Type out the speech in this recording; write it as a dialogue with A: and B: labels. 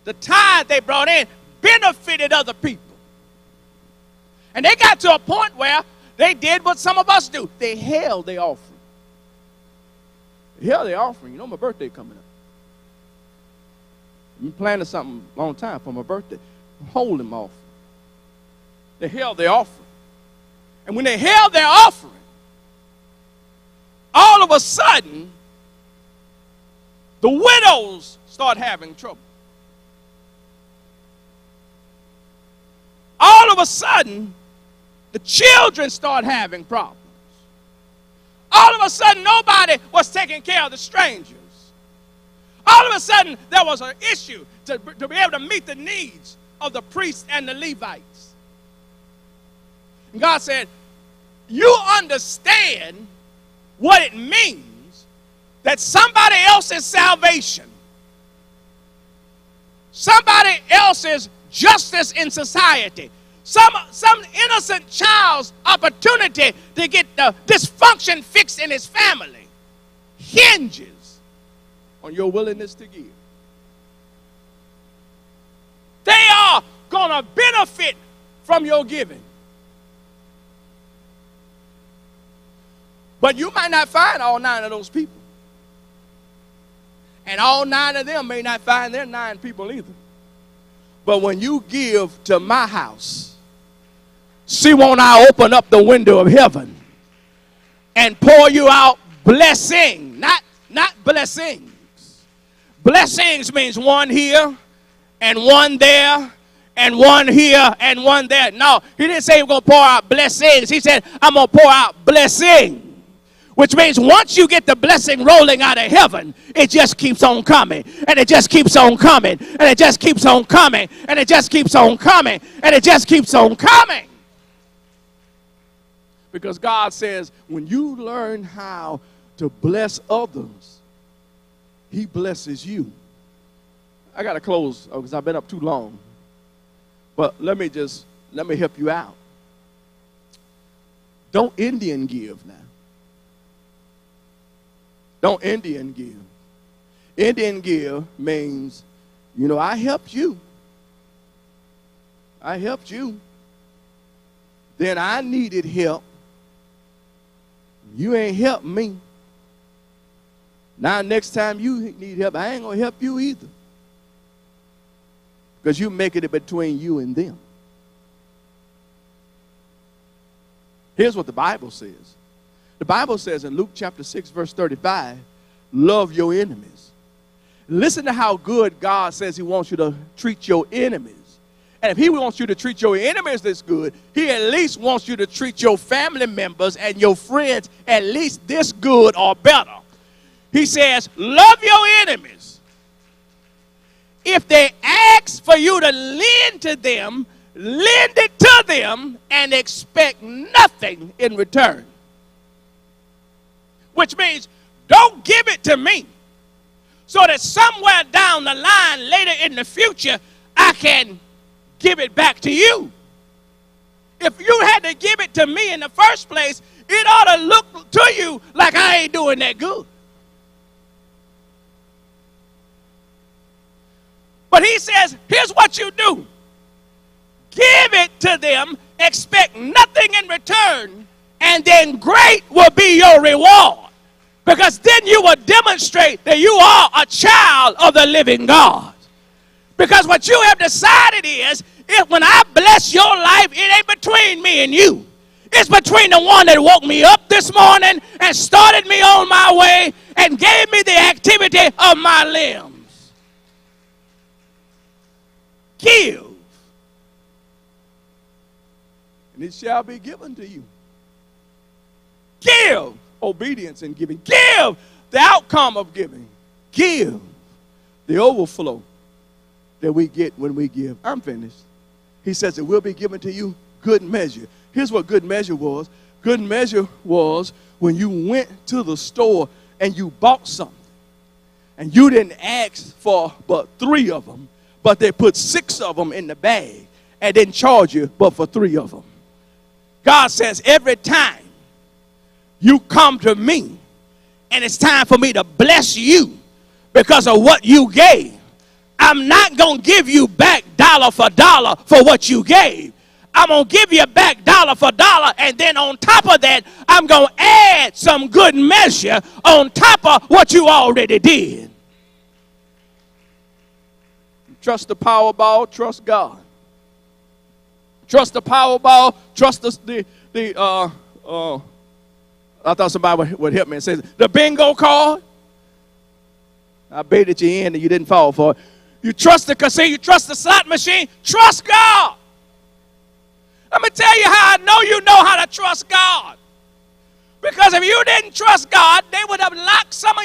A: the tithe they brought in benefited other people. And they got to a point where they did what some of us do. They held their offering. They held their offering. You know my birthday coming up. I've been planning something a long time for my birthday. I'm holding my offering. They held their offering. And when they held their offering, all of a sudden, the widows start having trouble. All of a sudden, the children start having problems. All of a sudden, nobody was taking care of the strangers. All of a sudden, there was an issue to be able to meet the needs of the priests and the Levites. And God said, you understand what it means that somebody else's salvation, somebody else's justice in society, some innocent child's opportunity to get the dysfunction fixed in his family hinges on your willingness to give. They are going to benefit from your giving. But you might not find all 9 of those people. And all 9 of them may not find their 9 people either. But when you give to my house, see, won't I open up the window of heaven and pour you out blessing, not blessings. Blessings means one here and one there and one here and one there. No, he didn't say he was going to pour out blessings. He said, I'm going to pour out blessing. Which means once you get the blessing rolling out of heaven, it just keeps on coming. And it just keeps on coming. And it just keeps on coming. And it just keeps on coming. And it just keeps on coming. Because God says, when you learn how to bless others, he blesses you. I got to close because I've been up too long. But let me help you out. Don't Indian give now. Don't Indian give. Indian give means, I helped you. I helped you. Then I needed help. You ain't helped me. Now next time you need help, I ain't going to help you either. Because you making it between you and them. Here's what the Bible says. The Bible says in Luke chapter 6, verse 35, love your enemies. Listen to how good God says he wants you to treat your enemies. And if he wants you to treat your enemies this good, he at least wants you to treat your family members and your friends at least this good or better. He says, love your enemies. If they ask for you to lend to them, lend it to them and expect nothing in return. Which means don't give it to me so that somewhere down the line later in the future I can give it back to you. If you had to give it to me in the first place, it ought to look to you like I ain't doing that good. But he says, here's what you do. Give it to them, expect nothing in return, and then great will be your reward. Because then you will demonstrate that you are a child of the living God. Because what you have decided is, if when I bless your life, it ain't between me and you. It's between the one that woke me up this morning and started me on my way and gave me the activity of my limbs. Give, and it shall be given to you. Give. Obedience in giving. Give the outcome of giving. Give the overflow that we get when we give. I'm finished. He says it will be given to you good measure. Here's what good measure was. Good measure was when you went to the store and you bought something. And you didn't ask for but 3 of them, but they put 6 of them in the bag and didn't charge you but for 3 of them. God says every time you come to me and it's time for me to bless you because of what you gave, I'm not going to give you back dollar for dollar for what you gave. I'm going to give you back dollar for dollar, and then on top of that, I'm going to add some good measure on top of what you already did. Trust the Powerball, trust God. Trust the Powerball, trust I thought somebody would help me and say, the bingo card. I baited you in and you didn't fall for it. You trust the casino, you trust the slot machine, trust God. Let me tell you how I know you know how to trust God. Because if you didn't trust God, they would have locked some of your